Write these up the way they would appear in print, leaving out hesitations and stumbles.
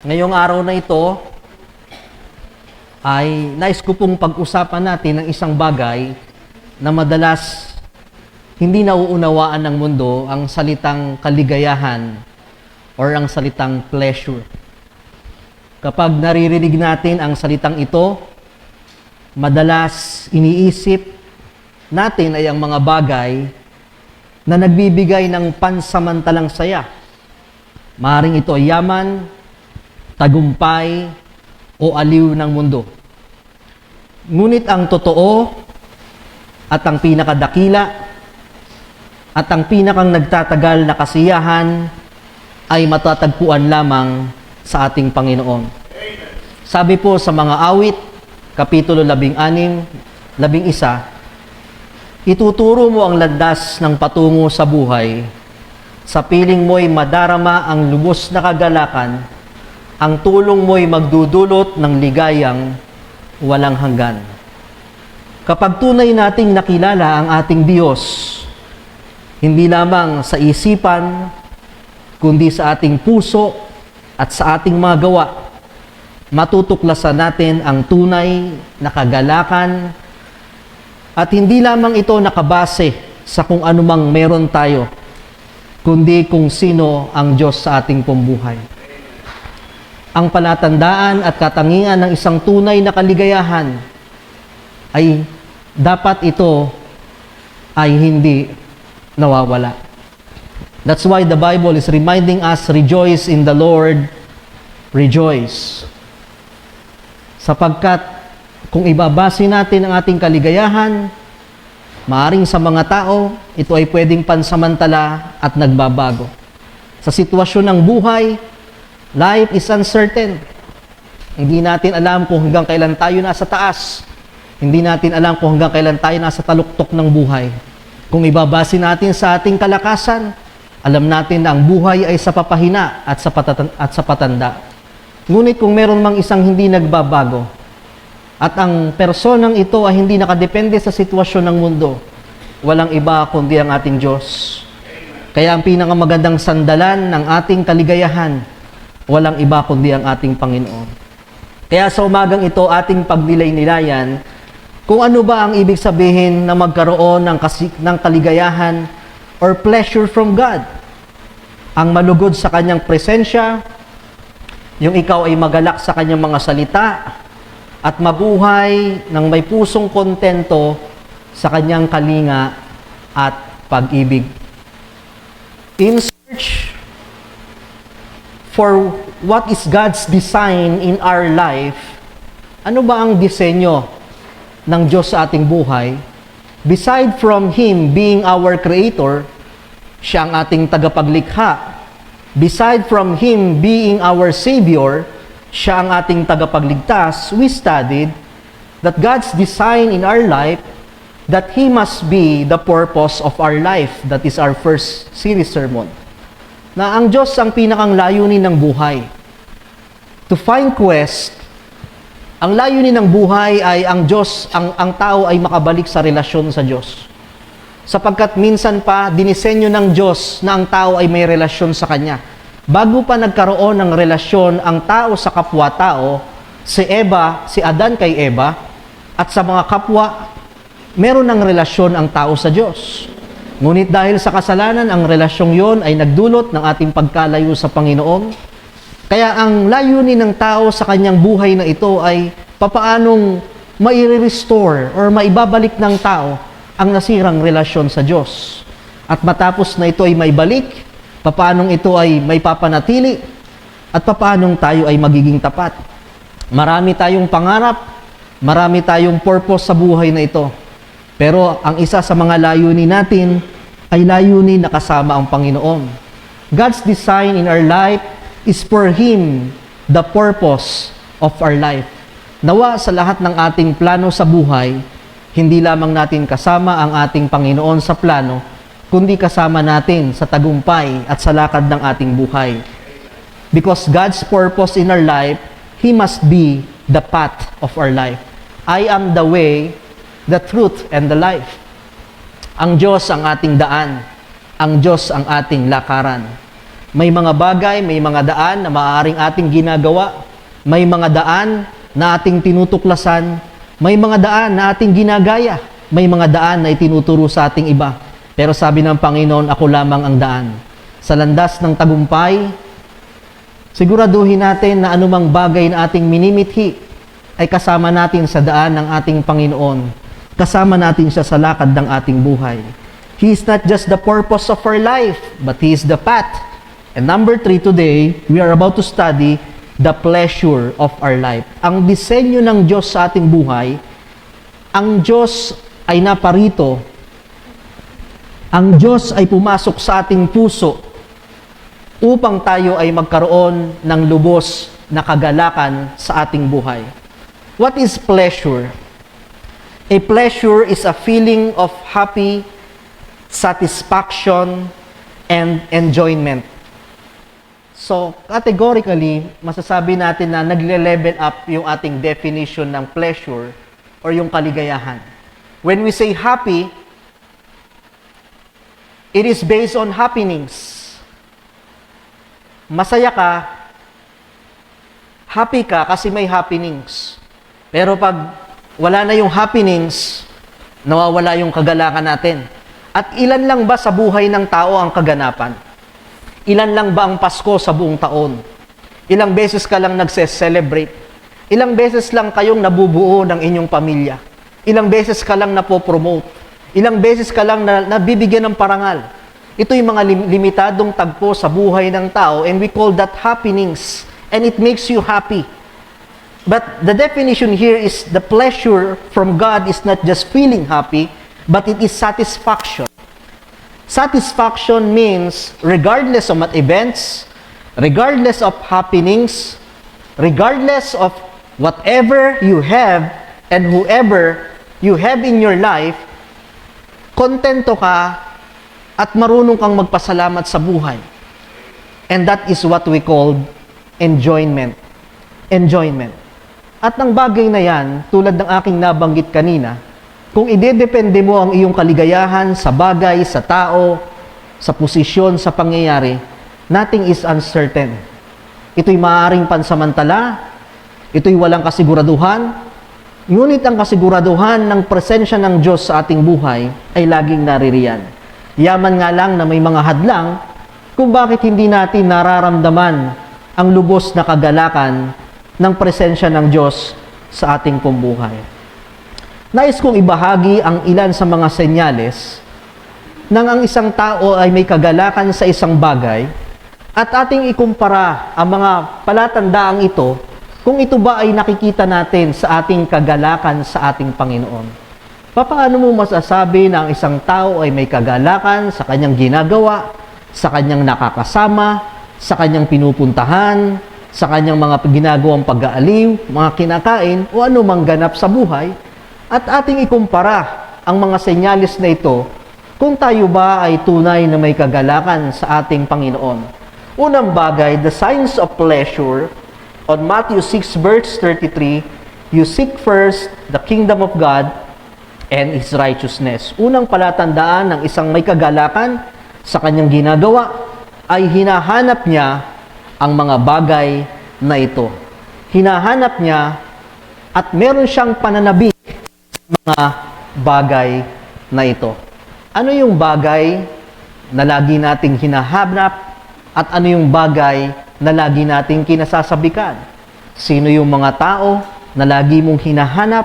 Ngayong araw na ito ay nais ko pong pag-usapan natin ng isang bagay na madalas hindi nauunawaan ng mundo, ang salitang kaligayahan or ang salitang pleasure. Kapag naririnig natin ang salitang ito, madalas iniisip natin ay ang mga bagay na nagbibigay ng pansamantalang saya. Maaaring ito ay yaman, tagumpay, o aliw ng mundo. Ngunit ang totoo at ang pinakadakila at ang pinakang nagtatagal na kasiyahan ay matatagpuan lamang sa ating Panginoon. Sabi po sa mga awit, Kapitulo 16, 11, ituturo mo ang landas ng patungo sa buhay. Sa piling mo'y madarama ang lubos na kagalakan, ang tulong mo'y magdudulot ng ligayang walang hanggan. Kapag tunay nating nakilala ang ating Diyos, hindi lamang sa isipan, kundi sa ating puso at sa ating mga gawa, matutuklasan natin ang tunay na kagalakan at hindi lamang ito nakabase sa kung anumang meron tayo, kundi kung sino ang Diyos sa ating pambuhay. Ang palatandaan at katangian ng isang tunay na kaligayahan ay dapat ito ay hindi nawawala. That's why the Bible is reminding us, rejoice in the Lord, rejoice. Sapagkat kung ibabase natin ang ating kaligayahan, maaring sa mga tao, ito ay pwedeng pansamantala at nagbabago. Sa sitwasyon ng buhay, life is uncertain. Hindi natin alam kung hanggang kailan tayo nasa taas. Hindi natin alam kung hanggang kailan tayo nasa taluktok ng buhay. Kung ibabase natin sa ating kalakasan, alam natin na ang buhay ay sa papahina at sa patanda. Ngunit kung meron mang isang hindi nagbabago, at ang personang ito ay hindi nakadepende sa sitwasyon ng mundo, walang iba kundi ang ating Diyos. Kaya ang pinakamagandang sandalan ng ating kaligayahan, walang iba kundi ang ating Panginoon. Kaya sa umagang ito, ating pagnilay-nilayan kung ano ba ang ibig sabihin na magkaroon ng kaligayahan or pleasure from God. Ang malugod sa Kanyang presensya, yung ikaw ay magalak sa Kanyang mga salita, at mabuhay ng may pusong kontento sa Kanyang kalinga at pag-ibig. In search for what is God's design in our life, ano ba ang disenyo ng Diyos sa ating buhay? Beside from Him being our Creator, siya ang ating tagapaglikha. Beside from Him being our Savior, siya ang ating tagapagligtas. We studied that God's design in our life, that He must be the purpose of our life. That is our first series sermon. Na ang Diyos ang pinakang layunin ng buhay. To find quest, ang layunin ng buhay ay ang Diyos, ang tao ay makabalik sa relasyon sa Diyos. Sapagkat minsan pa, dinisenyo ng Diyos na ang tao ay may relasyon sa Kanya. Bago pa nagkaroon ng relasyon ang tao sa kapwa-tao, si Adan kay Eva, at sa mga kapwa, meron ng relasyon ang tao sa Diyos. Ngunit dahil sa kasalanan, ang relasyong yon ay nagdulot ng ating pagkalayo sa Panginoon. Kaya ang layunin ng tao sa kanyang buhay na ito ay papaanong mai-restore or maibabalik ng tao ang nasirang relasyon sa Diyos. At matapos na ito ay maibalik, papaanong ito ay may papanatili, at papaanong tayo ay magiging tapat. Marami tayong pangarap, marami tayong purpose sa buhay na ito. Pero ang isa sa mga layunin natin ay layunin na kasama ang Panginoon. God's design in our life is for Him, the purpose of our life. Nawa sa lahat ng ating plano sa buhay, hindi lamang natin kasama ang ating Panginoon sa plano, kundi kasama natin sa tagumpay at sa lakad ng ating buhay. Because God's purpose in our life, He must be the path of our life. I am the way, the truth, and the life. Ang Diyos ang ating daan. Ang Diyos ang ating lakaran. May mga bagay, may mga daan na maaaring ating ginagawa, may mga daan na ating tinutuklasan, may mga daan na ating ginagaya, may mga daan na itinuturo sa ating iba. Pero sabi ng Panginoon, ako lamang ang daan. Sa landas ng tagumpay, siguraduhin natin na anumang bagay na ating minimithi ay kasama natin sa daan ng ating Panginoon. Kasama natin siya sa lakad ng ating buhay. He is not just the purpose of our life, but He is the path. And number 3 today, we are about to study the pleasure of our life. Ang disenyo ng Diyos sa ating buhay, ang Diyos ay naparito, ang Diyos ay pumasok sa ating puso upang tayo ay magkaroon ng lubos na kagalakan sa ating buhay. What is pleasure? A pleasure is a feeling of happy, satisfaction, and enjoyment. So, categorically, masasabi natin na nagle-level up yung ating definition ng pleasure or yung kaligayahan. When we say happy, it is based on happenings. Masaya ka, happy ka kasi may happenings. Pero pag wala na yung happenings, nawawala yung kagalakan natin. At ilan lang ba sa buhay ng tao ang kaganapan? Ilan lang ba ang Pasko sa buong taon? Ilang beses ka lang nagse-celebrate? Ilang beses lang kayong nabubuo ng inyong pamilya? Ilang beses ka lang napopromote? Ilang beses ka lang nabibigyan ng parangal? Ito yung mga limitadong tagpo sa buhay ng tao, and we call that happenings, and it makes you happy. But the definition here is the pleasure from God is not just feeling happy, but it is satisfaction. Satisfaction means regardless of what events, regardless of happenings, regardless of whatever you have and whoever you have in your life, kontento ka at marunong kang magpasalamat sa buhay. And that is what we call enjoyment. Enjoyment. At ang bagay na yan, tulad ng aking nabanggit kanina, kung idedepende mo ang iyong kaligayahan sa bagay, sa tao, sa posisyon, sa pangyayari, nothing is uncertain. Ito'y maaaring pansamantala, ito'y walang kasiguraduhan, ngunit ang kasiguraduhan ng presensya ng Diyos sa ating buhay ay laging naririyan. Yaman nga lang na may mga hadlang kung bakit hindi natin nararamdaman ang lubos na kagalakan ng presensya ng Diyos sa ating pambuhay. Nais kong ibahagi ang ilan sa mga senyales nang ang isang tao ay may kagalakan sa isang bagay at ating ikumpara ang mga palatandaang ito kung ito ba ay nakikita natin sa ating kagalakan sa ating Panginoon. Paano mo masasabi na ang isang tao ay may kagalakan sa kanyang ginagawa, sa kanyang nakakasama, sa kanyang pinupuntahan, sa kanyang mga ginagawang pag-aaliw, mga kinakain, o anumang ganap sa buhay, at ating ikumpara ang mga senyales na ito kung tayo ba ay tunay na may kagalakan sa ating Panginoon. Unang bagay, the signs of pleasure, on Matthew 6 verse 33, you seek first the kingdom of God and His righteousness. Unang palatandaan ng isang may kagalakan sa kanyang ginagawa ay hinahanap niya ang mga bagay na ito. Hinahanap niya at meron siyang pananabik mga bagay na ito. Ano yung bagay na lagi nating hinahanap at ano yung bagay na lagi nating kinasasabikan? Sino yung mga tao na lagi mong hinahanap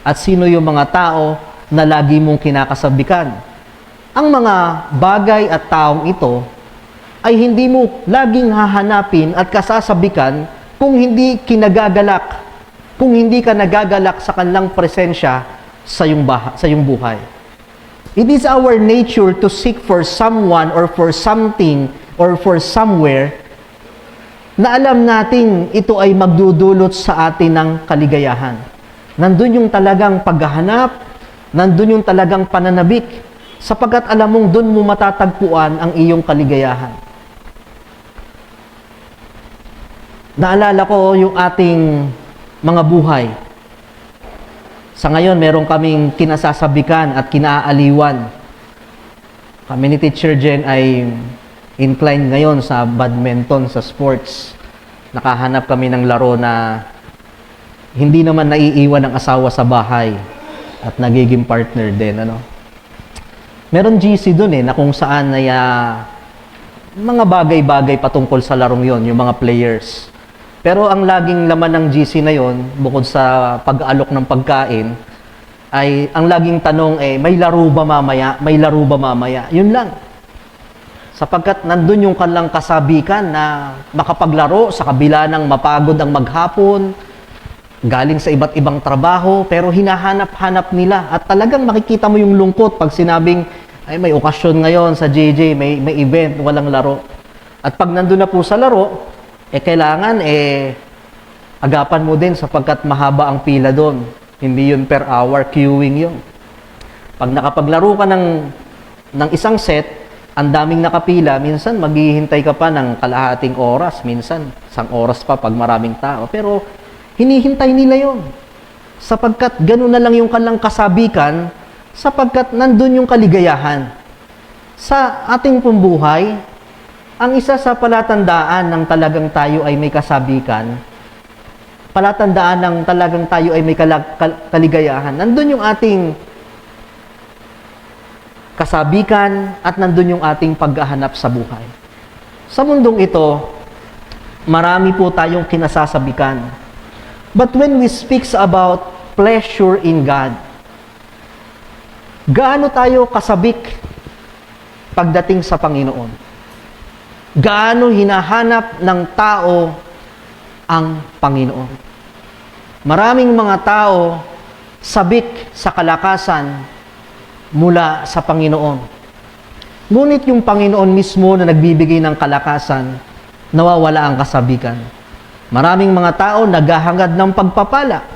at sino yung mga tao na lagi mong kinakasabikan? Ang mga bagay at taong ito ay hindi mo laging hahanapin at kasasabikan kung hindi kinagagalak, kung hindi ka nagagalak sa kanilang presensya sa iyong buhay. It is our nature to seek for someone or for something or for somewhere na alam nating ito ay magdudulot sa atin ng kaligayahan. Nandun yung talagang paghahanap, nandun yung talagang pananabik, sapagkat alam mong dun mo matatagpuan ang iyong kaligayahan. Naalala ko yung ating mga buhay. Sa ngayon, meron kaming kinasasabikan at kinaaliwan. Kami ni Teacher Jen ay inclined ngayon sa badminton, sa sports. Nakahanap kami ng laro na hindi naman naiiwan ng asawa sa bahay at nagiging partner din, ano. Meron GC dun na kung saan ay mga bagay-bagay patungkol sa larong yon, yung mga players. Pero ang laging laman ng GC na yon, bukod sa pag-aalok ng pagkain, ay ang laging tanong may laro ba mamaya? May laro ba mamaya? Yun lang. Sapagkat nandun yung kanilang kasabikan na makapaglaro sa kabila ng mapagod ang maghapon, galing sa iba't ibang trabaho, pero hinahanap-hanap nila. At talagang makikita mo yung lungkot pag sinabing, ay may okasyon ngayon sa JJ, may event, walang laro. At pag nandun na po sa laro, kailangan agapan mo din sapagkat mahaba ang pila doon. Hindi yun per hour, queuing yun. Pag nakapaglaro ka ng isang set, ang daming nakapila, minsan maghihintay ka pa ng kalahating oras, minsan isang oras pa pag maraming tao. Pero hinihintay nila yun. Sapagkat gano'n na lang yung kanilang kasabikan, sapagkat nandun yung kaligayahan. Sa ating pambuhay, ang isa sa palatandaan ng talagang tayo ay may kasabikan, palatandaan ng talagang tayo ay may kaligayahan, nandun yung ating kasabikan at nandun yung ating paghahanap sa buhay. Sa mundong ito, marami po tayong kinasasabikan. But when we speak about pleasure in God, gaano tayo kasabik pagdating sa Panginoon? Gaano hinahanap ng tao ang Panginoon? Maraming mga tao sabik sa kalakasan mula sa Panginoon. Ngunit yung Panginoon mismo na nagbibigay ng kalakasan, nawawala ang kasabikan. Maraming mga tao naghahangad ng pagpapala,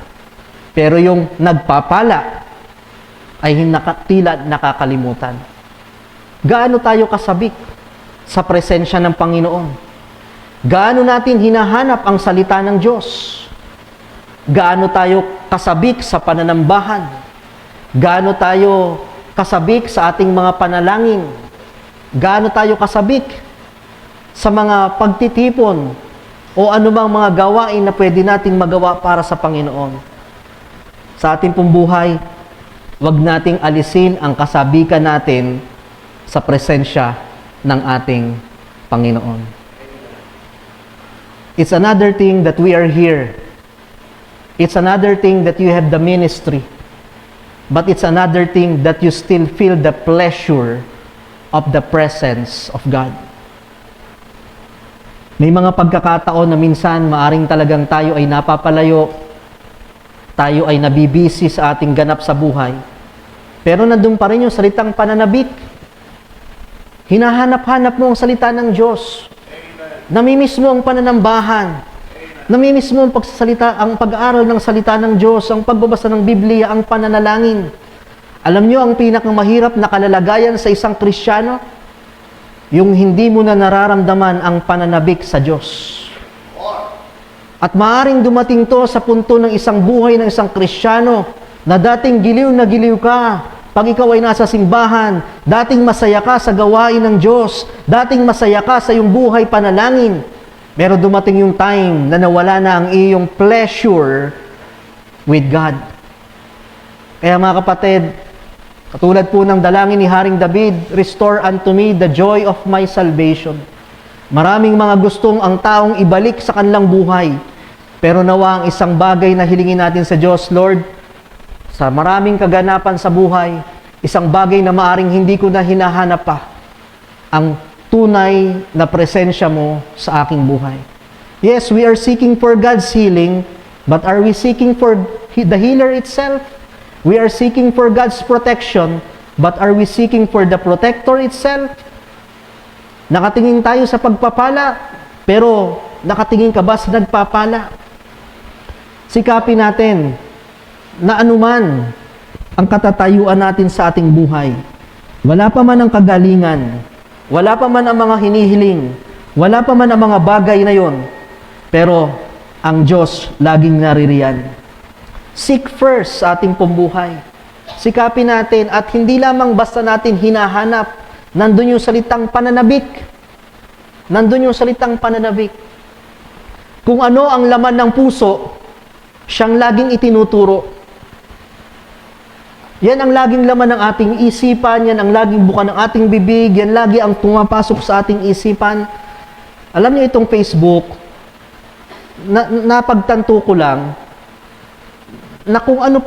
pero yung nagpapala ay tila nakakalimutan. Gaano tayo kasabik sa presensya ng Panginoon? Gaano natin hinahanap ang salita ng Diyos? Gaano tayo kasabik sa pananambahan? Gaano tayo kasabik sa ating mga panalangin? Gaano tayo kasabik sa mga pagtitipon o anumang mga gawain na pwede nating magawa para sa Panginoon? Sa ating pong buhay, wag nating alisin ang kasabikan natin sa presensya ng ating Panginoon. It's another thing that we are here. It's another thing that you have the ministry. But it's another thing that you still feel the pleasure of the presence of God. May mga pagkakataon na minsan maaring talagang tayo ay napapalayo, tayo ay nabibisi sa ating ganap sa buhay. Pero nandun pa rin yung salitang pananabik. Hinahanap-hanap mo ang salita ng Diyos. Namimiss mo ang pananambahan. Namimiss mo ang pagsasalita, ang pag-aaral ng salita ng Diyos, ang pagbabasa ng Biblia, ang pananalangin. Alam nyo ang pinakamahirap na kalalagayan sa isang Kristiyano? Yung hindi mo na nararamdaman ang pananabik sa Diyos. At maaring dumating to sa punto ng isang buhay ng isang Kristiyano na dating giliw na giliw ka pag ikaw ay nasa simbahan, dating masaya ka sa gawain ng Diyos, dating masaya ka sa iyong buhay panalangin, pero dumating yung time na nawala na ang iyong pleasure with God. Kaya mga kapatid, katulad po ng dalangin ni Haring David, "Restore unto me the joy of my salvation." Maraming mga gustong ang taong ibalik sa kanilang buhay, pero nawa ang isang bagay na hilingin natin sa Diyos, "Lord, sa maraming kaganapan sa buhay, isang bagay na maaring hindi ko na hinahanap pa, ang tunay na presensya mo sa aking buhay." Yes, we are seeking for God's healing, but are we seeking for the healer itself? We are seeking for God's protection, but are we seeking for the protector itself? Nakatingin tayo sa pagpapala, pero nakatingin ka ba sa nagpapala? Sikapin natin na anuman ang katatayuan natin sa ating buhay, wala pa man ang kagalingan, wala pa man ang mga hinihiling, wala pa man ang mga bagay na yon, pero ang Diyos laging naririyan. Seek first sa ating pambuhay. Sikapin natin at hindi lamang basta natin hinahanap, nandun yung salitang pananabik. Nandun yung salitang pananabik. Kung ano ang laman ng puso, siyang laging itinuturo. Yan ang laging laman ng ating isipan, yan ang laging buka ng ating bibig, yan lagi ang pumapasok sa ating isipan. Alam niyo itong Facebook, napagtanto ko lang, na kung ano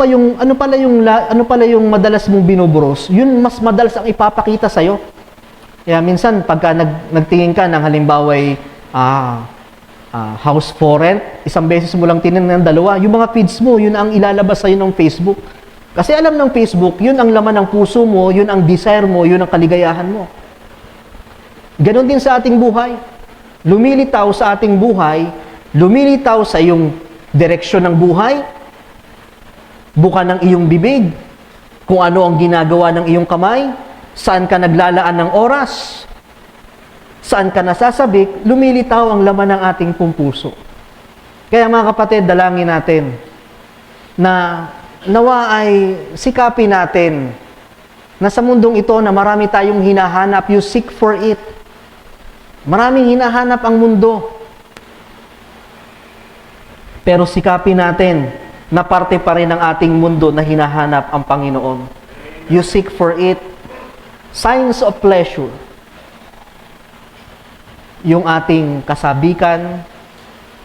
pala yung madalas mong binuburos, yun mas madalas ang ipapakita sa iyo. Kaya minsan pagka nagtingin ka ng halimbawa house for rent, isang beses mo lang tinignan ng dalawa, yung mga feeds mo, yun ang ilalabas sa iyo ng Facebook. Kasi alam ng Facebook, yun ang laman ng puso mo, yun ang desire mo, yun ang kaligayahan mo. Ganon din sa ating buhay. Lumilitaw sa ating buhay, lumilitaw sa iyong direksyon ng buhay, buka ng iyong bibig, kung ano ang ginagawa ng iyong kamay, saan ka naglalaan ng oras, saan ka nasasabik, lumilitaw ang laman ng ating puso. Kaya mga kapatid, dalangin natin na nawa ay sikapin natin na sa mundong ito na marami tayong hinahanap, you seek for it. Maraming hinahanap ang mundo. Pero sikapin natin na parte pa rin ng ating mundo na hinahanap ang Panginoon. You seek for it. Signs of pleasure. Yung ating kasabikan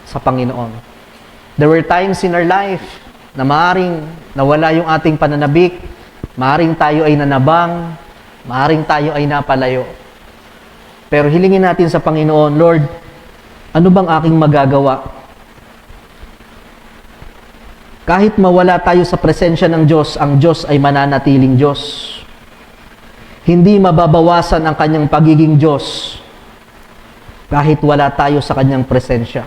sa Panginoon. There were times in our life na maaring nawala yung ating pananabik, maaring tayo ay nanabang, maaring tayo ay napalayo. Pero hilingin natin sa Panginoon, Lord, ano bang aking magagawa? Kahit mawala tayo sa presensya ng Diyos, ang Diyos ay mananatiling Diyos. Hindi mababawasan ang kanyang pagiging Diyos kahit wala tayo sa kanyang presensya.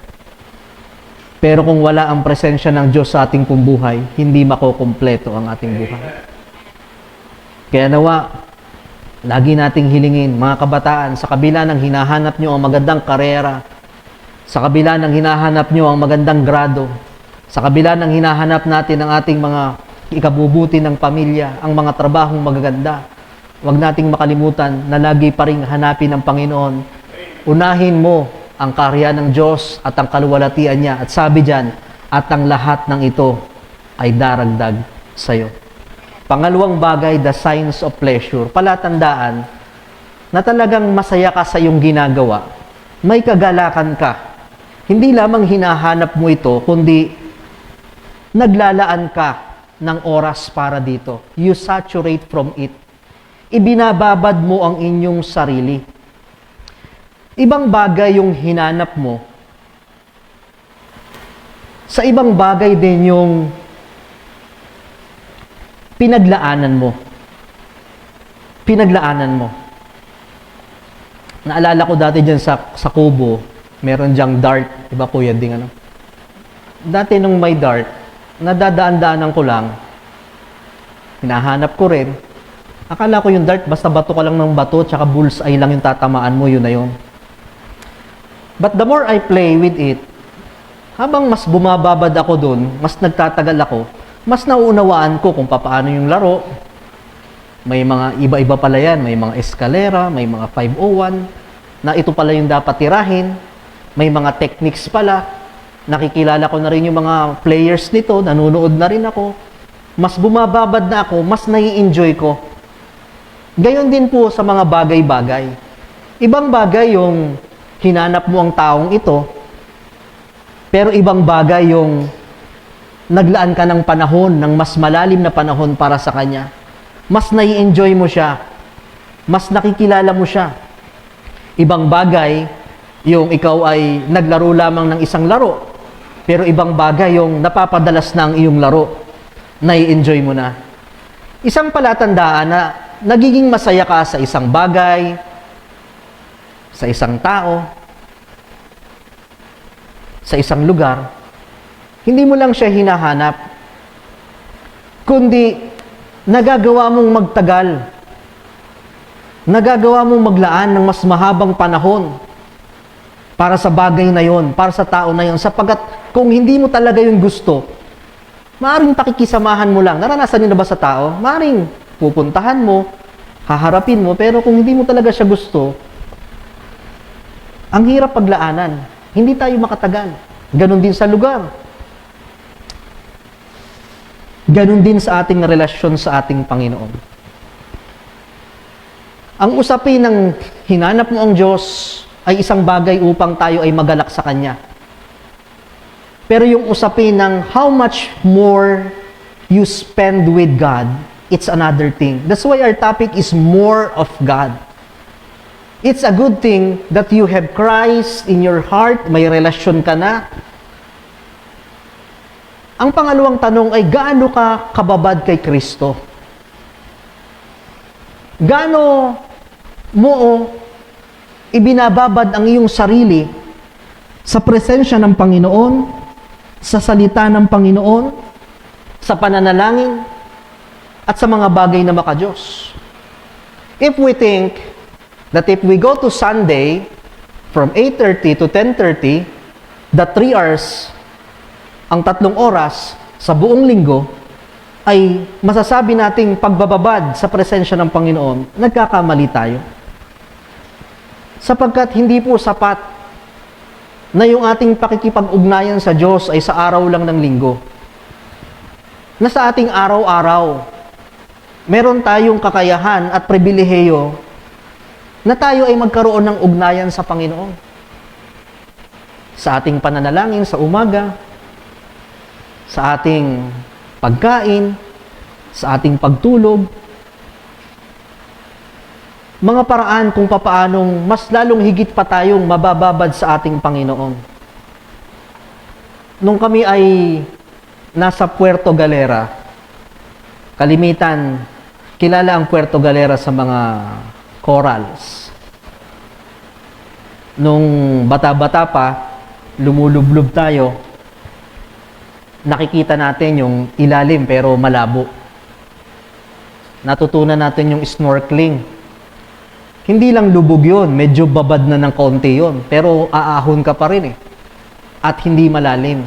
Pero kung wala ang presensya ng Diyos sa ating buhay, hindi makukumpleto ang ating buhay. Kaya nawa, lagi nating hilingin, mga kabataan, sa kabila ng hinahanap nyo ang magandang karera, sa kabila ng hinahanap nyo ang magandang grado, sa kabila ng hinahanap natin ang ating mga ikabubuti ng pamilya, ang mga trabahong magaganda, huwag nating makalimutan na lagi pa ring hanapin ng Panginoon. Unahin mo ang kaharian ng Diyos at ang kaluwalhatian niya. At sabi diyan, at ang lahat ng ito ay daragdag sa iyo. Pangalawang bagay, the signs of pleasure. Palatandaan na talagang masaya ka sa iyong ginagawa. May kagalakan ka. Hindi lamang hinahanap mo ito, kundi naglalaan ka ng oras para dito. You saturate from it. Ibinababad mo ang inyong sarili. Ibang bagay yung hinanap mo. Sa ibang bagay din yung pinaglaanan mo. Pinaglaanan mo. Naalala ko dati dyan sa Kubo, meron dyang dart. Diba kuya ding ano? Dati nung may dart, nadadaan-daanan ko lang, hinahanap ko rin. Akala ko yung dart, basta bato ka lang ng bato, tsaka bullseye lang yung tatamaan mo, yun na yun. But the more I play with it, habang mas bumababad ako dun, mas nagtatagal ako, mas nauunawaan ko kung paano yung laro. May mga iba-iba pala yan, may mga eskalera, may mga 501, na ito pala yung dapat tirahin, may mga techniques pala, nakikilala ko na rin yung mga players nito, nanonood na rin ako, mas bumababad na ako, mas nai-enjoy ko. Gayon din po sa mga bagay-bagay. Ibang bagay yung hinanap mo ang taong ito, pero ibang bagay yung naglaan ka ng panahon, ng mas malalim na panahon para sa kanya. Mas nai-enjoy mo siya. Mas nakikilala mo siya. Ibang bagay yung ikaw ay naglaro lamang ng isang laro, pero ibang bagay yung napapadalas na ang iyong laro. Nai-enjoy mo na. Isang palatandaan na nagiging masaya ka sa isang bagay, sa isang tao, sa isang lugar, hindi mo lang siya hinahanap, kundi nagagawa mong magtagal, nagagawa mong maglaan ng mas mahabang panahon para sa bagay na yon, para sa tao na yon, sapagkat kung hindi mo talaga yung gusto, maaaring pakikisamahan mo lang. Naranasan niyo na ba sa tao? Maaaring pupuntahan mo, haharapin mo, pero kung hindi mo talaga siya gusto, Ang hirap paglaanan. Hindi tayo makatagal. Ganon din sa lugar. Ganon din sa ating relasyon sa ating Panginoon. Ang usapin ng hinanap mo ang Diyos ay isang bagay upang tayo ay magalak sa Kanya. Pero yung usapin ng how much more you spend with God, it's another thing. That's why our topic is more of God. It's a good thing that you have Christ in your heart, may relasyon ka na. Ang pangalawang tanong ay, gaano ka kababad kay Kristo? Gaano mo ibinababad ang iyong sarili sa presensya ng Panginoon, sa salita ng Panginoon, sa pananalangin, at sa mga bagay na makadiyos? If we think that if we go to Sunday from 8:30 to 10:30, the 3 hours, ang 3 oras sa buong linggo, ay masasabi nating pagbababad sa presensya ng Panginoon, nagkakamali tayo. Sapagkat hindi po sapat na yung ating pakikipag-ugnayan sa Diyos ay sa araw lang ng linggo. Na sa ating araw-araw, meron tayong kakayahan at pribilehiyo na tayo ay magkaroon ng ugnayan sa Panginoon. Sa ating pananalangin sa umaga, sa ating pagkain, sa ating pagtulog, mga paraan kung papaanong mas lalong higit pa tayong mabababad sa ating Panginoon. Nung kami ay nasa Puerto Galera, kalimitan, kilala ang Puerto Galera sa mga corals. Nung bata-bata pa, lumulublob tayo, nakikita natin yung ilalim pero malabo. Natutunan natin yung snorkeling. Hindi lang lubog yun, medyo babad na ng konti yun, pero aahon ka pa rin eh. At hindi malalim.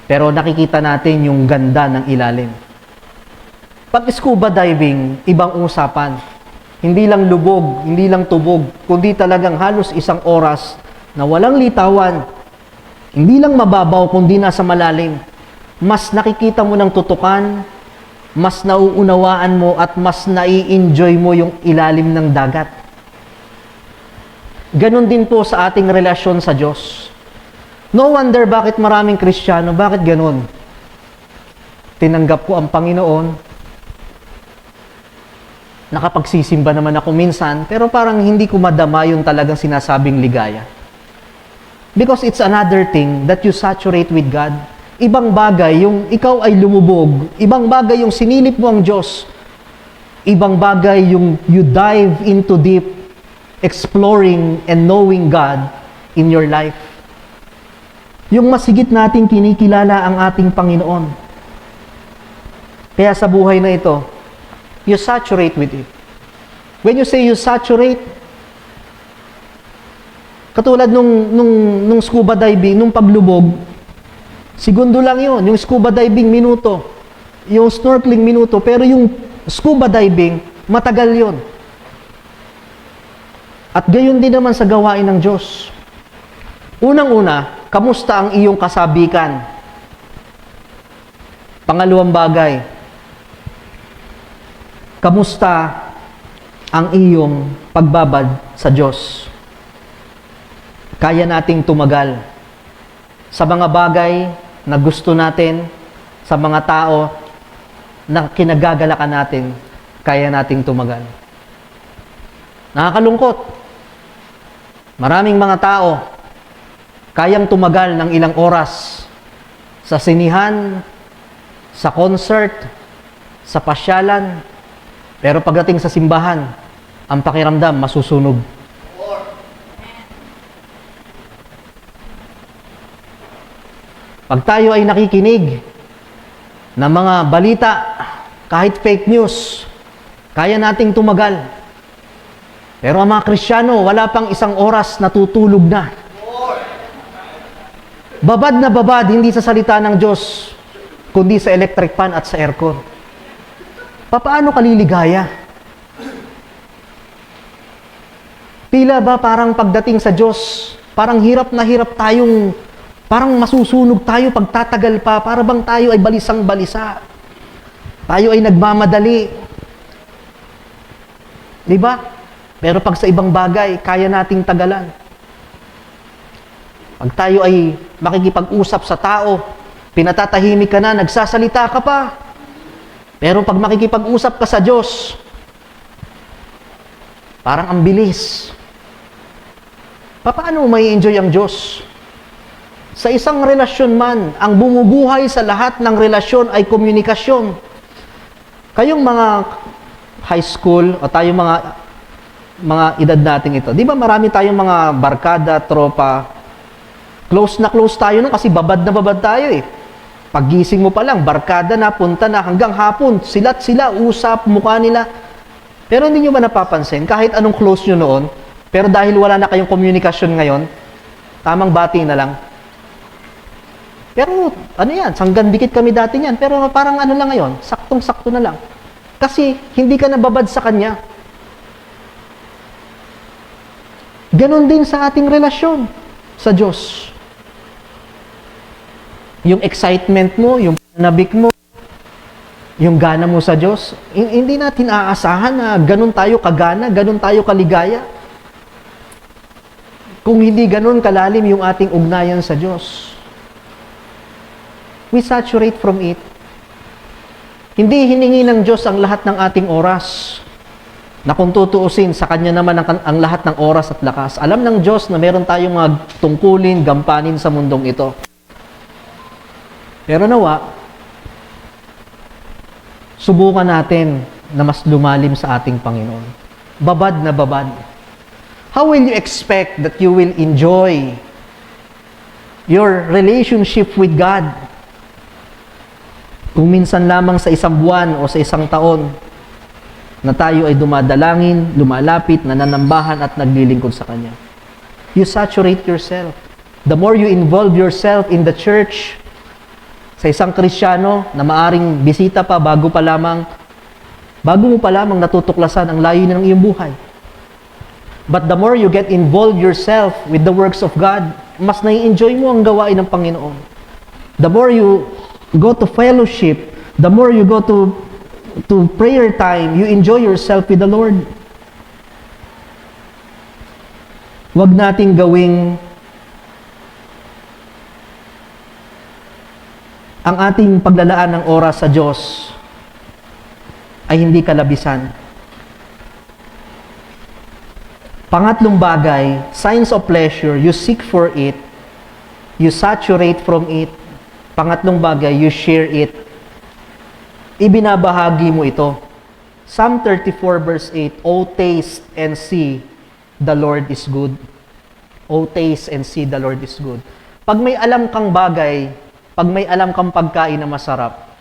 Pero nakikita natin yung ganda ng ilalim. Pag scuba diving, ibang usapan. Hindi lang lubog, hindi lang tubog, kundi talagang halos 1 oras na walang litawan. Hindi lang mababaw, kundi nasa malalim. Mas nakikita mo ng tutukan, mas nauunawaan mo at mas nai-enjoy mo yung ilalim ng dagat. Ganon din po sa ating relasyon sa Diyos. No wonder bakit maraming Kristiyano, bakit ganon? Tinanggap ko ang Panginoon, nakapagsisimba naman ako minsan, pero parang hindi ko madama yung talagang sinasabing ligaya. Because it's another thing that you saturate with God. Ibang bagay yung ikaw ay lumubog, ibang bagay yung sinilip mo ang Diyos, ibang bagay yung you dive into deep, exploring and knowing God in your life. Yung mas higit nating kinikilala ang ating Panginoon. Kaya sa buhay na ito, you saturate with it. When you say you saturate, katulad nung scuba diving, nung paglubog, segundo lang yun. Yung scuba diving, minuto. Yung snorkeling, minuto. Pero yung scuba diving, matagal yun. At gayon din naman sa gawain ng Diyos. Unang-una, kamusta ang iyong kasabikan? Pangalawang bagay, kamusta ang iyong pagbabad sa Diyos? Kaya nating tumagal sa mga bagay na gusto natin, sa mga tao na kinagagalakan natin, kaya nating tumagal. Nakakalungkot. Maraming mga tao kayang tumagal ng ilang oras sa sinihan, sa concert, sa pasyalan, pero pagdating sa simbahan, ang pakiramdam masusunog. Pag tayo ay nakikinig ng mga balita, kahit fake news, kaya nating tumagal. Pero ang mga Kristiyano, wala pang 1 oras natutulog na. Babad na babad, hindi sa salita ng Diyos, kundi sa electric fan at sa aircon. Paano ka liligaya? Tila ba parang pagdating sa Diyos, parang hirap na hirap tayong, parang masusunog tayo pagtatagal pa, para bang tayo ay balisang-balisa. Tayo ay nagmamadali. Di ba? Pero pag sa ibang bagay, kaya nating tagalan. Pag tayo ay makikipag-usap sa tao, pinatatahimik ka na, nagsasalita ka pa. Pero pag makikipag-usap ka sa Diyos, parang ang bilis. Paano may enjoy ang Diyos? Sa isang relasyon man, ang bumubuhay sa lahat ng relasyon ay komunikasyon. Kayong mga high school o tayong mga edad natin ito, di ba marami tayong mga barkada, tropa, close na close tayo nun kasi babad na babad tayo eh. Paggising mo pa lang, barkada na, punta na, hanggang hapon, sila't sila, usap, mukha nila. Pero hindi nyo ba napapansin, kahit anong close nyo noon, pero dahil wala na kayong komunikasyon ngayon, tamang bati na lang. Pero ano yan, sanggan dikit kami dati yan, pero parang ano lang ngayon, saktong-sakto na lang. Kasi hindi ka nababad sa Kanya. Ganon din sa ating relasyon sa Diyos. Yung excitement mo, yung panabik mo, yung gana mo sa Diyos, hindi natin aasahan na ganon tayo kagana, ganon tayo kaligaya. Kung hindi ganon kalalim yung ating ugnayan sa Diyos. We saturate from it. Hindi hiningi ng Diyos ang lahat ng ating oras. Na kung tutuusin, sa Kanya naman ang lahat ng oras at lakas. Alam ng Diyos na meron tayong mga tungkulin, gampanin sa mundong ito. Pero nawa, subukan natin na mas lumalim sa ating Panginoon. Babad na babad. How will you expect that you will enjoy your relationship with God kung minsan lamang sa isang buwan o sa isang taon na tayo ay dumadalangin, lumalapit, nananambahan at naglilingkod sa Kanya? You saturate yourself. The more you involve yourself in the church, sa isang Kristiyano na maaring bisita pa bago mo pa lamang natutuklasan ang layunin ng iyong buhay. But the more you get involved yourself with the works of God, mas nai-enjoy mo ang gawain ng Panginoon. The more you go to fellowship, the more you go to prayer time, you enjoy yourself with the Lord. Huwag nating gawing ang ating paglalaan ng oras sa Diyos ay hindi kalabisan. Pangatlong bagay, signs of pleasure, you seek for it, you saturate from it. Pangatlong bagay, you share it. Ibinabahagi mo ito. Psalm 34 verse 8, O taste and see, the Lord is good. O taste and see, the Lord is good. Pag may alam kang bagay, pag may alam kang pagkain na masarap,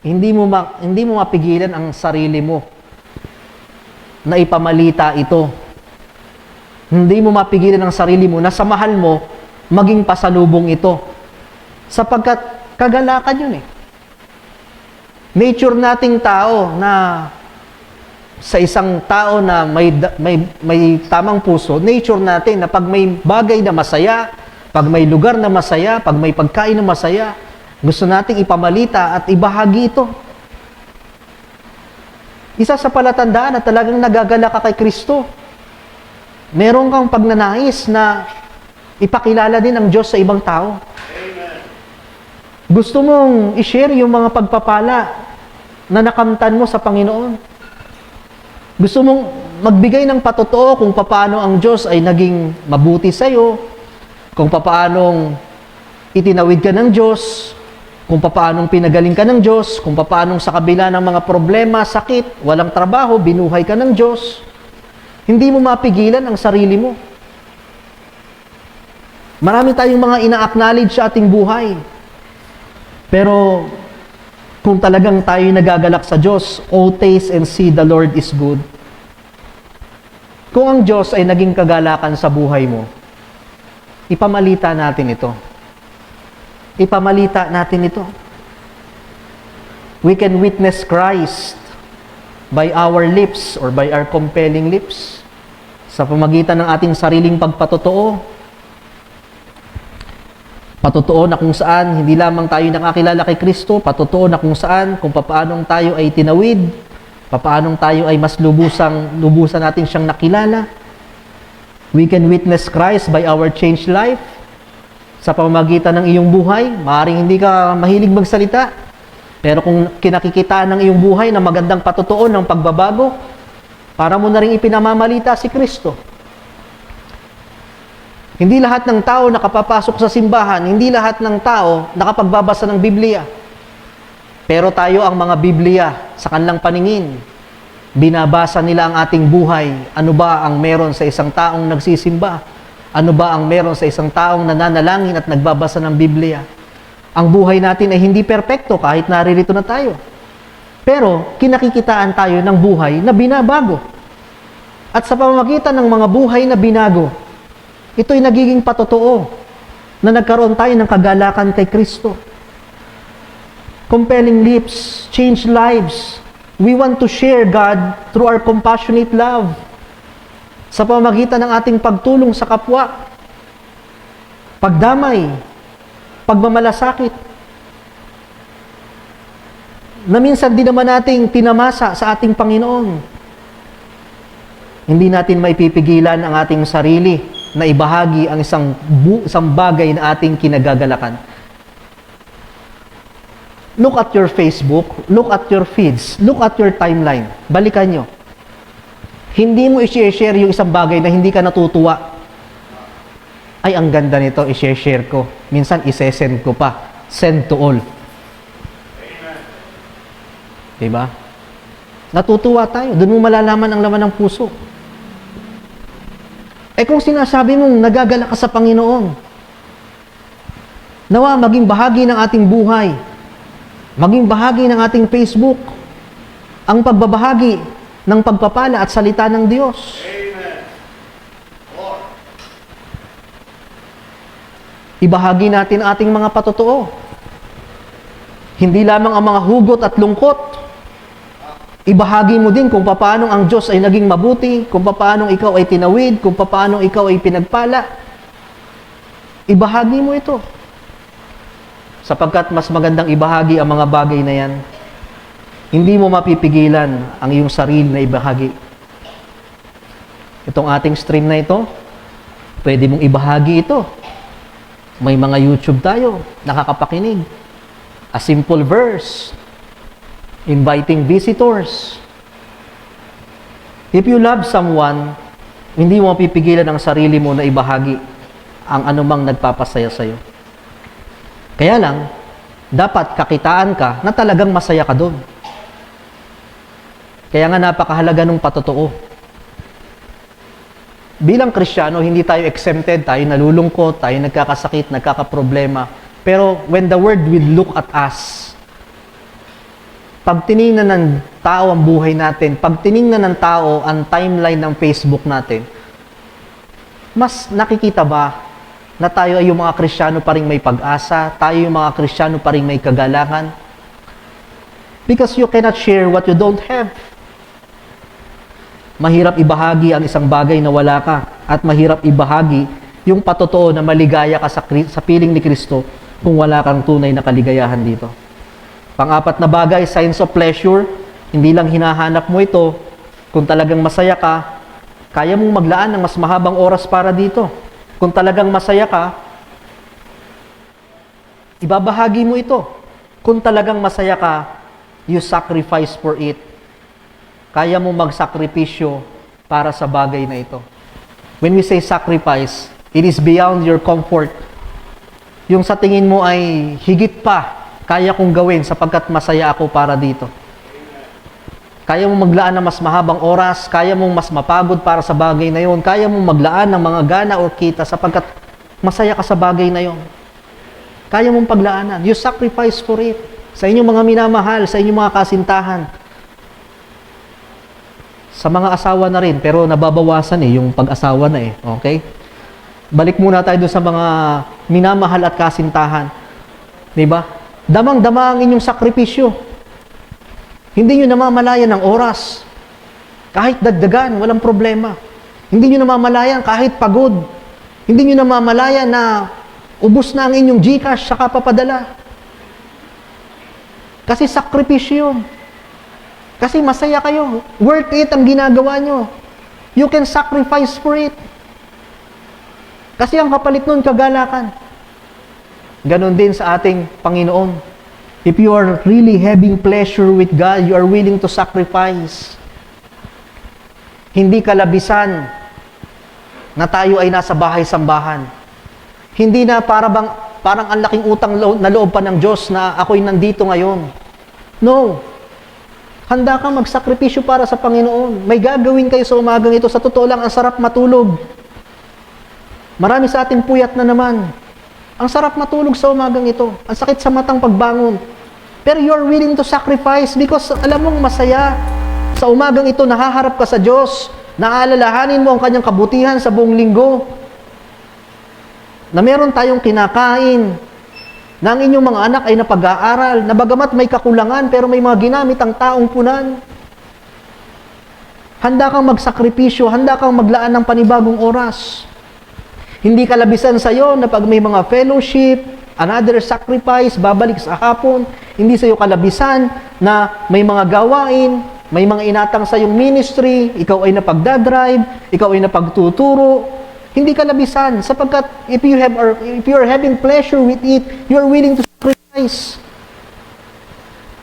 hindi mo mapigilan ang sarili mo na ipamalita ito. Hindi mo mapigilan ang sarili mo na sa mahal mo, maging pasalubong ito. Sapagkat kagalakan yun eh. Nature nating tao na sa isang tao na may tamang puso, nature natin na pag may bagay na masaya, pag may lugar na masaya, pag may pagkain na masaya, gusto nating ipamalita at ibahagi ito. Isa sa palatandaan na talagang nagagala ka kay Kristo. Meron kang pagnanais na ipakilala din ang Diyos sa ibang tao. Amen. Gusto mong i-share yung mga pagpapala na nakamtan mo sa Panginoon. Gusto mong magbigay ng patotoo kung paano ang Diyos ay naging mabuti sa iyo, kung paano itinawid ka ng Diyos, kung paano pinagaling ka ng Diyos, kung paano sa kabila ng mga problema, sakit, walang trabaho, binuhay ka ng Diyos. Hindi mo mapigilan ang sarili mo. Marami tayong mga ina-acknowledge sa ating buhay. Pero kung talagang tayo nagagalak sa Diyos, O taste and see the Lord is good. Kung ang Diyos ay naging kagalakan sa buhay mo, ipamalita natin ito. Ipamalita natin ito. We can witness Christ by our lips or by our compelling lips. sa pamagitan ng ating sariling pagpatotoo. Patotoo na kung saan hindi lamang tayo nakakilala kay Kristo, patotoo na kung saan, kung paanong tayo ay tinawid, paanong tayo ay mas lubusan natin siyang nakilala. We can witness Christ by our changed life. Sa pamamagitan ng iyong buhay, maaaring hindi ka mahilig magsalita, pero kung kinakikitaan ng iyong buhay na magandang patotoo ng pagbabago, para mo na rin ipinamamalita si Kristo. Hindi lahat ng tao nakapapasok sa simbahan, hindi lahat ng tao nakapagbabasa ng Biblia. Pero tayo ang mga Biblia sa kanilang paningin. Binabasa nila ang ating buhay. Ano ba ang meron sa isang taong nagsisimba? Ano ba ang meron sa isang taong nananalangin at nagbabasa ng Biblia? Ang buhay natin ay hindi perpekto kahit naririto na tayo. Pero kinakikitaan tayo ng buhay na binabago. At sa pamamagitan ng mga buhay na binago, ito'y nagiging patotoo na nagkaroon tayo ng kagalakan kay Kristo. Compelling lips, change lives. We want to share God through our compassionate love. Sa pamamagitan ng ating pagtulong sa kapwa, pagdamay, pagmamalasakit, na minsan din naman nating tinamasa sa ating Panginoon. Hindi natin maipipigilan ang ating sarili na ibahagi ang isang bagay na ating kinagagalakan. Look at your Facebook, look at your feeds, look at your timeline. Balikan nyo. Hindi mo i-share yung isang bagay na hindi ka natutuwa. Ay, ang ganda nito, i-share ko. Minsan, i-send ko pa. Send to all. Diba? Natutuwa tayo. Doon mo malalaman ang laman ng puso. Kung sinasabi mong nagagala ka sa Panginoon, nawa maging bahagi ng ating buhay, maging bahagi ng ating Facebook, ang pagbabahagi ng pagpapala at salita ng Diyos. Amen. Ibahagi natin ang ating mga patotoo. Hindi lamang ang mga hugot at lungkot. Ibahagi mo din kung paano ang Diyos ay naging mabuti, kung paano ikaw ay tinawid, kung paano ikaw ay pinagpala. Ibahagi mo ito. Sapagkat mas magandang ibahagi ang mga bagay na yan. Hindi mo mapipigilan ang iyong sarili na ibahagi. Itong ating stream na ito, pwede mong ibahagi ito. May mga YouTube tayo, nakakapakinig. A simple verse. Inviting visitors. If you love someone, hindi mo mapipigilan ang sarili mo na ibahagi ang anumang nagpapasaya sa'yo. Kaya lang, dapat kakitaan ka na talagang masaya ka doon. Kaya nga napakahalaga ng patotoo. Bilang Kristiyano, hindi tayo exempted, tayo nalulungkot, tayo nagkakasakit, nagkakaproblema. Pero when the Word will look at us, pag tinignan ng tao ang buhay natin, pag tinignan ng tao ang timeline ng Facebook natin, mas nakikita ba na tayo ay yung mga Kristiyano pa rin may pag-asa, tayo yung mga Kristiyano pa rin may kagalakan? Because you cannot share what you don't have. Mahirap ibahagi ang isang bagay na wala ka, at mahirap ibahagi yung patotoo na maligaya ka sa piling ni Kristo kung wala kang tunay na kaligayahan dito. Pang-apat na bagay, signs of pleasure. Hindi lang hinahanap mo ito. Kung talagang masaya ka, kaya mong maglaan ng mas mahabang oras para dito. Kung talagang masaya ka, ibabahagi mo ito. Kung talagang masaya ka, you sacrifice for it. Kaya mo magsakripisyo para sa bagay na ito. When we say sacrifice, it is beyond your comfort. Yung sa tingin mo ay higit pa, kaya kong gawin sapagkat masaya ako para dito. Kaya mong maglaan ng mas mahabang oras, kaya mong mas mapagod para sa bagay na yon, kaya mong maglaan ng mga gana o kita sapagkat masaya ka sa bagay na yon. Kaya mong paglaanan. You sacrifice for it. Sa inyong mga minamahal, sa inyong mga kasintahan. Sa mga asawa na rin, pero nababawasan yung pag-asawa na Okay? Balik muna tayo doon sa mga minamahal at kasintahan. Diba? Damang-dama ang inyong sakripisyo. Hindi nyo namamalayan ng oras. Kahit dagdagan, walang problema. Hindi nyo namamalayan kahit pagod. Hindi nyo namamalayan na ubos na ang inyong GCash saka papadala. Kasi sakripisyo yun. Kasi masaya kayo. Worth it ang ginagawa nyo. You can sacrifice for it. Kasi ang kapalit nun, kagalakan. Ganon din sa ating Panginoon. If you are really having pleasure with God, you are willing to sacrifice. Hindi kalabisan na tayo ay nasa bahay-sambahan. Hindi na parang ang laking utang na loob pa ng Diyos na ako'y nandito ngayon. No. Handa kang magsakripisyo para sa Panginoon. May gagawin kayo sa umagang ito. Sa totoo lang, ang sarap matulog. Marami sa ating puyat na naman. Ang sarap matulog sa umagang ito. Ang sakit sa matang pagbangon. Pero you are willing to sacrifice because alam mong masaya. Sa umagang ito, nahaharap ka sa Diyos. Naaalalahanin mo ang kanyang kabutihan sa buong linggo. Na meron tayong kinakain. Na ang inyong mga anak ay napag-aaral. Na bagamat may kakulangan, pero may mga ginamit ang taong punan. Handa kang magsakripisyo. Handa kang maglaan ng panibagong oras. Hindi kalabisan sa iyo na pag may mga fellowship, another sacrifice, babalik sa hapon. Hindi sa iyo kalabisan na may mga gawain, may mga inatang sa iyong ministry, ikaw ay napagdadrive, ikaw ay napagtuturo. Hindi kalabisan sapagkat if you are having pleasure with it, you are willing to sacrifice.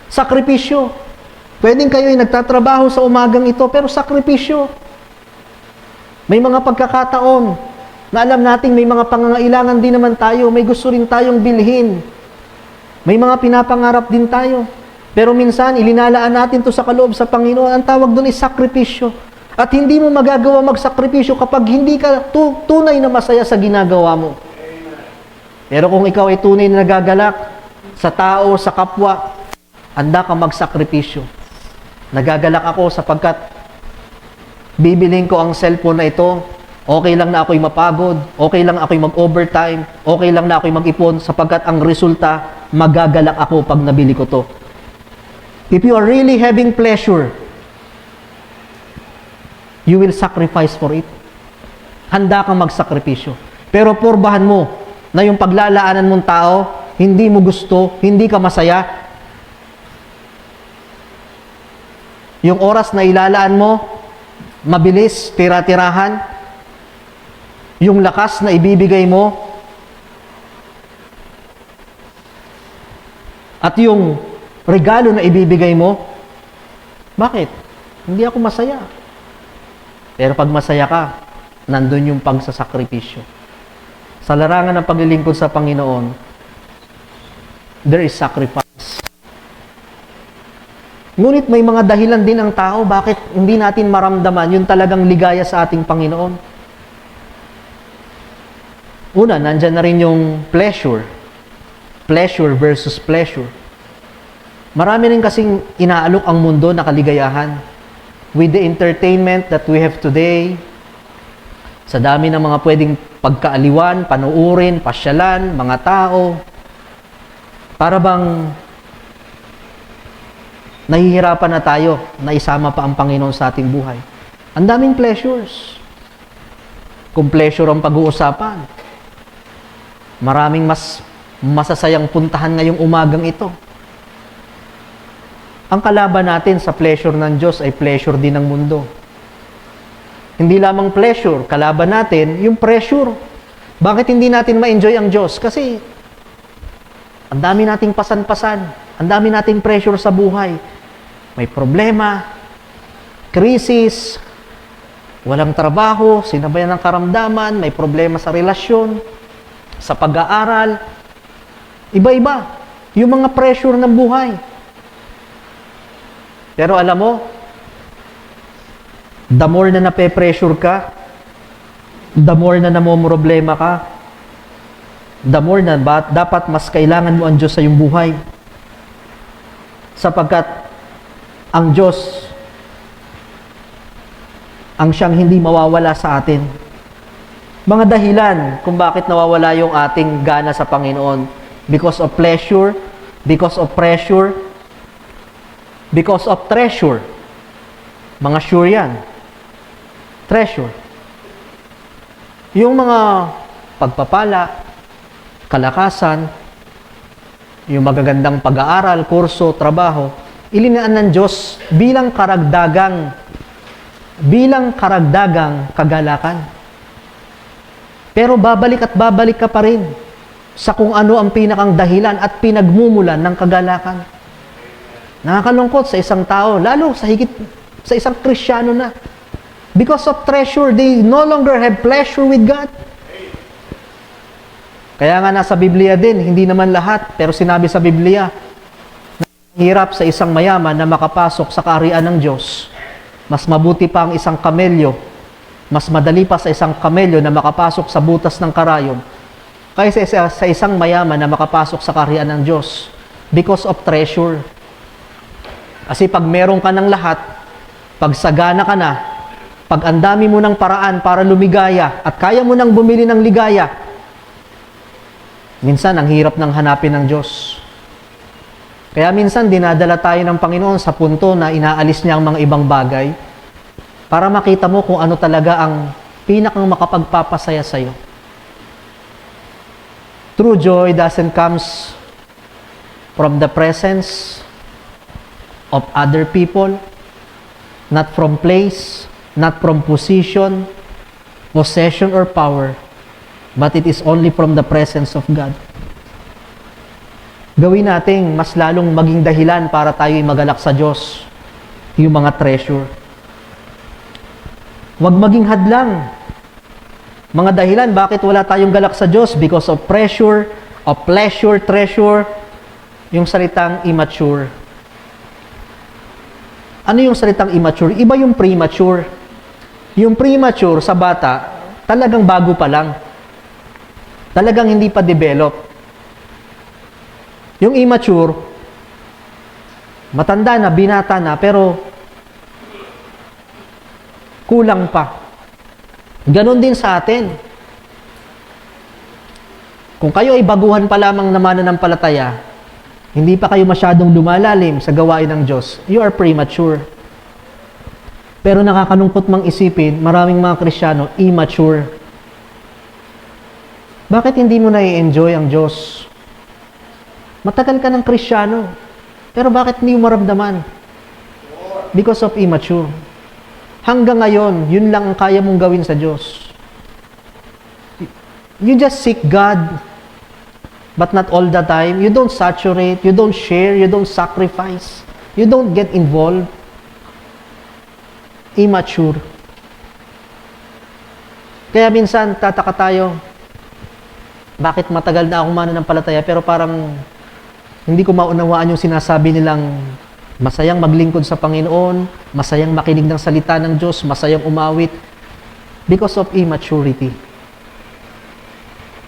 Sakripisyo. Pwedeng kayo ay nagtatrabaho sa umagang ito, pero sakripisyo. May mga pagkakataon na alam nating may mga pangangailangan din naman tayo, may gusto rin tayong bilhin. May mga pinapangarap din tayo. Pero minsan, ilinalaan natin to sa kaloob sa Panginoon. Ang tawag doon ay sakripisyo. At hindi mo magagawa magsakripisyo kapag hindi ka tunay na masaya sa ginagawa mo. Pero kung ikaw ay tunay na nagagalak sa tao, sa kapwa, handa kang magsakripisyo. Nagagalak ako sapagkat bibilhin ko ang cellphone na ito. Okay lang na ako'y mapagod, okay lang ako'y mag-overtime, okay lang na ako'y mag-ipon sapagkat ang resulta, magagalak ako pag nabili ko to. If you are really having pleasure, you will sacrifice for it. Handa kang magsakripisyo. Pero porbahan mo na yung paglalaanan mong tao, hindi mo gusto, hindi ka masaya. Yung oras na ilalaan mo, mabilis, tira-tirahan, yung lakas na ibibigay mo, at yung regalo na ibibigay mo, bakit? Hindi ako masaya. Pero pag masaya ka, nandun yung pagsasakripisyo. Sa larangan ng paglilingkod sa Panginoon, there is sacrifice. Ngunit may mga dahilan din ang tao bakit hindi natin maramdaman yung talagang ligaya sa ating Panginoon. Una, nandyan na rin yung pleasure. Pleasure versus pleasure. Marami rin kasing inaalok ang mundo na kaligayahan. With the entertainment that we have today, sa dami ng mga pwedeng pagkaaliwan, panuurin, pasyalan, mga tao, para bang nahihirapan na tayo na isama pa ang Panginoon sa ating buhay. Ang daming pleasures. Kung pleasure ang pag-uusapan, maraming mas masasayang puntahan ngayong umagang ito. Ang kalaban natin sa pleasure ng Diyos ay pleasure din ng mundo. Hindi lamang pleasure, kalaban natin yung pressure. Bakit hindi natin ma-enjoy ang Diyos? Kasi ang dami nating pasan-pasan, ang dami nating pressure sa buhay. May problema, krisis, walang trabaho, sinabayan ng karamdaman, may problema sa relasyon, sa pag-aaral, iba-iba. Yung mga pressure ng buhay. Pero alam mo, the more na nape-pressure ka, the more na namomroblema ka, the more na dapat mas kailangan mo ang Diyos sa iyong buhay. Sapagkat ang Diyos ang siyang hindi mawawala sa atin. Mga dahilan kung bakit nawawala yung ating gana sa Panginoon. Because of pleasure, because of pressure, because of treasure. Mga sure yan. Treasure. Yung mga pagpapala, kalakasan, yung magagandang pag-aaral, kurso, trabaho, ilinaan ng Diyos bilang karagdagang kagalakan. Pero babalik at babalik ka pa rin sa kung ano ang pinakang dahilan at pinagmumulan ng kagalakan. Nakakalungkot sa isang tao, lalo sa isang Kristiyano na. Because of treasure, they no longer have pleasure with God. Kaya nga nasa Biblia din, hindi naman lahat, pero sinabi sa Biblia, na hirap sa isang mayaman na makapasok sa kaharian ng Diyos. Mas mabuti pa ang isang kamelyo, mas madali pa sa isang kamelyo na makapasok sa butas ng karayom, kaysa sa isang mayaman na makapasok sa kaharian ng Diyos. Because of treasure. Kasi pag meron ka ng lahat, pag sagana ka na, pag andami mo ng paraan para lumigaya at kaya mo nang bumili ng ligaya, minsan ang hirap ng hanapin ng Diyos. Kaya minsan dinadala tayo ng Panginoon sa punto na inaalis niya ang mga ibang bagay para makita mo kung ano talaga ang pinakang makapagpapasaya sa iyo. True joy doesn't comes from the presence of other people, not from place, not from position, possession, or power, but it is only from the presence of God. Gawin nating mas lalong maging dahilan para tayo'y magalak sa Diyos, yung mga treasure. Huwag maging hadlang. Mga dahilan bakit wala tayong galak sa Diyos because of pressure, of pleasure, treasure, yung salitang immature. Ano yung salitang immature? Iba yung premature. Yung premature sa bata, talagang bago pa lang. Talagang hindi pa develop. Yung immature, matanda na, binata na, pero kulang pa. Ganon din sa atin. Kung kayo ay baguhan pa lamang na mananampalataya, hindi pa kayo masyadong lumalalim sa gawain ng Diyos, you are premature. Pero nakakalungkot mang isipin, maraming mga Kristiyano, immature. Bakit hindi mo na-enjoy ang Diyos? Matagal ka ng Kristiyano, pero bakit hindi mo maramdaman? Because of immature. Hanggang ngayon, yun lang ang kaya mong gawin sa Diyos. You just seek God, but not all the time. You don't saturate, you don't share, you don't sacrifice, you don't get involved. Immature. Kaya minsan, tataka tayo, bakit matagal na akong mananampalataya, pero parang hindi ko maunawaan yung sinasabi nilang masayang maglingkod sa Panginoon, masayang makinig ng salita ng Diyos, masayang umawit, because of immaturity.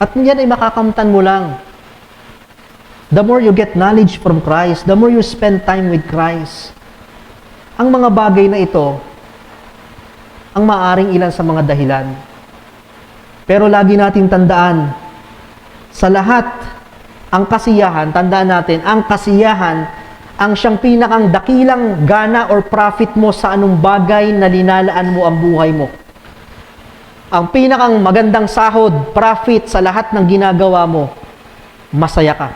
At yan ay makakamtan mo lang. The more you get knowledge from Christ, the more you spend time with Christ. Ang mga bagay na ito, ang maaring ilan sa mga dahilan. Pero lagi nating tandaan, sa lahat, ang kasiyahan, tandaan natin, ang kasiyahan, ang siyang pinakang dakilang gana or profit mo sa anong bagay na linalaan mo ang buhay mo. Ang pinakang magandang sahod, profit sa lahat ng ginagawa mo, masaya ka.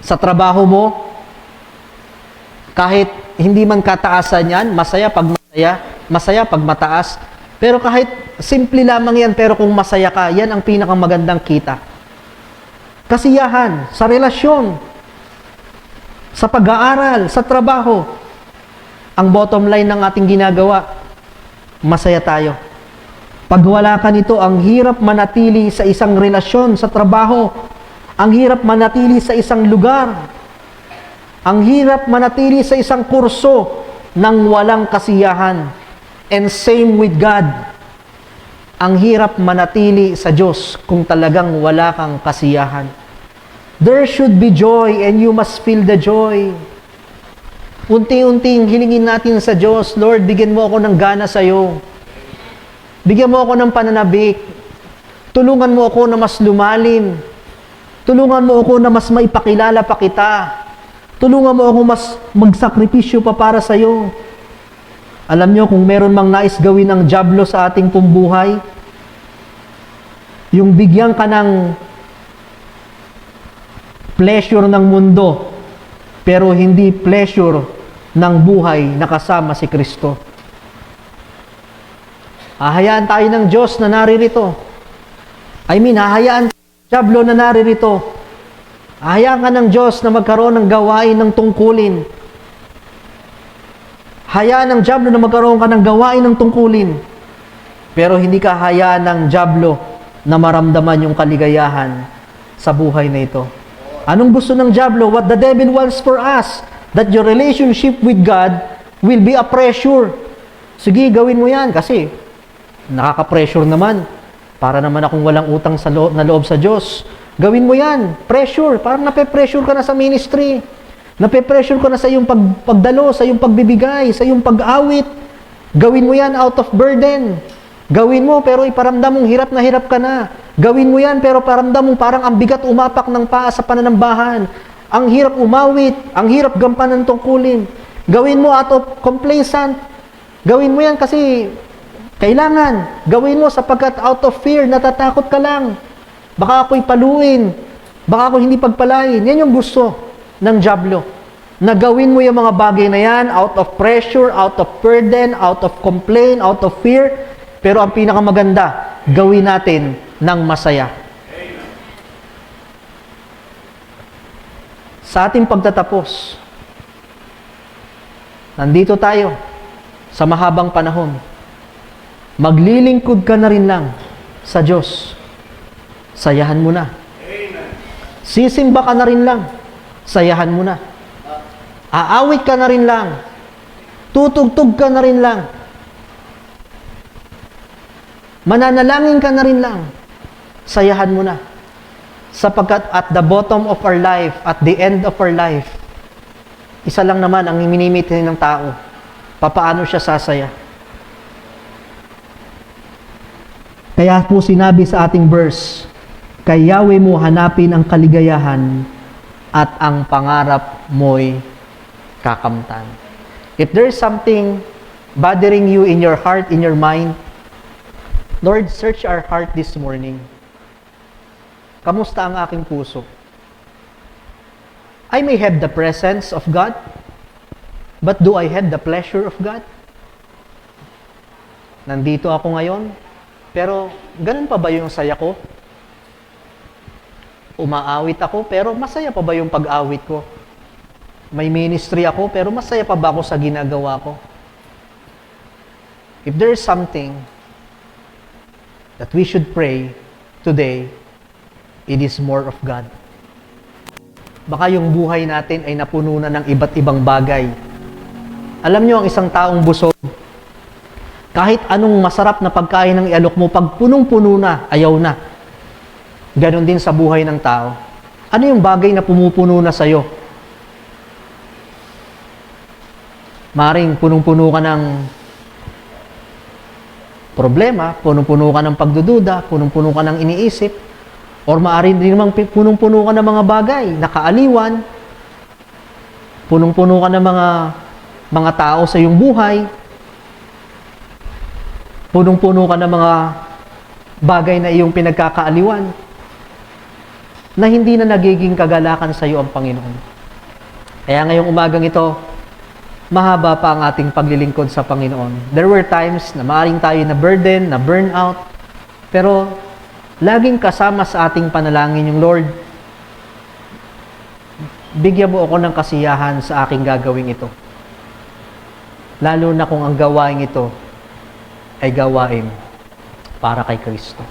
Sa trabaho mo, kahit hindi man kataasan yan, masaya pag mataas. Pero kahit simple lamang yan, pero kung masaya ka, yan ang pinakang magandang kita. Kasiyahan sa relasyon, sa pag-aaral, sa trabaho. Ang bottom line ng ating ginagawa, masaya tayo. Pag wala ka nito, ang hirap manatili sa isang relasyon, sa trabaho. Ang hirap manatili sa isang lugar. Ang hirap manatili sa isang kurso nang walang kasiyahan. And same with God. Ang hirap manatili sa Diyos kung talagang wala kang kasiyahan. There should be joy and you must feel the joy. Unti-unting hilingin natin sa Diyos, Lord, bigyan mo ako ng gana sa iyo. Bigyan mo ako ng pananabik. Tulungan mo ako na mas lumalim. Tulungan mo ako na mas maipakilala pa kita. Tulungan mo ako mas magsakripisyo pa para sa iyo. Alam nyo, kung meron mang nais gawin ng dyablo sa ating pumbuhay, Yung bigyan ka ng pleasure ng mundo, pero hindi pleasure ng buhay na kasama si Kristo. Hahayaan tayo ng Diyos na naririto. Hahayaan Diablo na naririto. Hahayaan ka ng Diyos na magkaroon ng gawain ng tungkulin. Hayaan ng Diablo na magkaroon ka ng gawain ng tungkulin. Pero hindi ka hayaan ng Diablo na maramdaman yung kaligayahan sa buhay na ito. Anong gusto ng Diablo? What the devil wants for us, that your relationship with God will be a pressure. Sige, gawin mo yan kasi nakaka-pressure naman. Para naman akong walang utang na loob sa Diyos. Gawin mo yan. Pressure. Parang nape-pressure ka na sa ministry. Nape-pressure ka na sa iyong pagdalo, sa iyong pagbibigay, sa iyong pag-awit. Gawin mo yan out of burden. Gawin mo pero iparamdam mong hirap na hirap ka na. Gawin mo yan pero paramdam mong parang ang bigat umapak ng paa sa pananambahan. Ang hirap umawit, ang hirap gampanan ng tungkulin. Gawin mo out of complacent. Gawin mo yan kasi kailangan. Gawin mo sapagkat out of fear, natatakot ka lang. Baka ako'y paluin. Baka ako hindi pagpalain. Yan yung gusto ng Diablo. Na gawin mo yung mga bagay na yan out of pressure, out of burden, out of complaint, out of fear. Pero ang pinakamaganda, gawin natin ng masaya. Sa ating pagtatapos, nandito tayo sa mahabang panahon. Maglilingkod ka na rin lang sa Diyos. Sayahan mo na. Sisimba ka na rin lang. Sayahan mo na. Aawit ka na rin lang. Tutugtog ka na rin lang. Mananalangin ka na rin lang. Sayahan mo na. Sapagkat at the bottom of our life, at the end of our life, isa lang naman ang minimitin ng tao. Papaano siya sasaya? Kaya po sinabi sa ating verse, kay Yahweh mo hanapin ang kaligayahan at ang pangarap mo'y kakamtan. If there's something bothering you in your heart, in your mind, Lord, search our heart this morning. Kamusta ang aking puso? I may have the presence of God, but do I have the pleasure of God? Nandito ako ngayon, pero ganun pa ba yung saya ko? Umaawit ako, pero masaya pa ba yung pag-awit ko? May ministry ako, pero masaya pa ba ako sa ginagawa ko? If there is something that we should pray today, it is more of God. Baka yung buhay natin ay napuno na ng iba't ibang bagay. Alam nyo, ang isang taong busog, kahit anong masarap na pagkain ng ialok mo, pag punong-puno na, ayaw na. Ganon din sa buhay ng tao. Ano yung bagay na pumupuno na sa'yo? Maring punong-puno ka ng problema, punong-puno ka ng pagdududa, punong-puno ka ng iniisip, or maaring din namang punong-puno ka ng mga bagay, nakaaliwan, punong-puno ka ng mga tao sa iyong buhay, punong-puno ka ng mga bagay na iyong pinagkakaaliwan, na hindi na nagiging kagalakan sa iyo ang Panginoon. Kaya ngayong umagang ito, mahaba pa ang ating paglilingkod sa Panginoon. There were times na maaaring tayo na burden, na burnout, pero laging kasama sa ating panalangin yung Lord, bigyan mo ako ng kasiyahan sa aking gagawin ito. Lalo na kung ang gawain ito ay gawain para kay Kristo.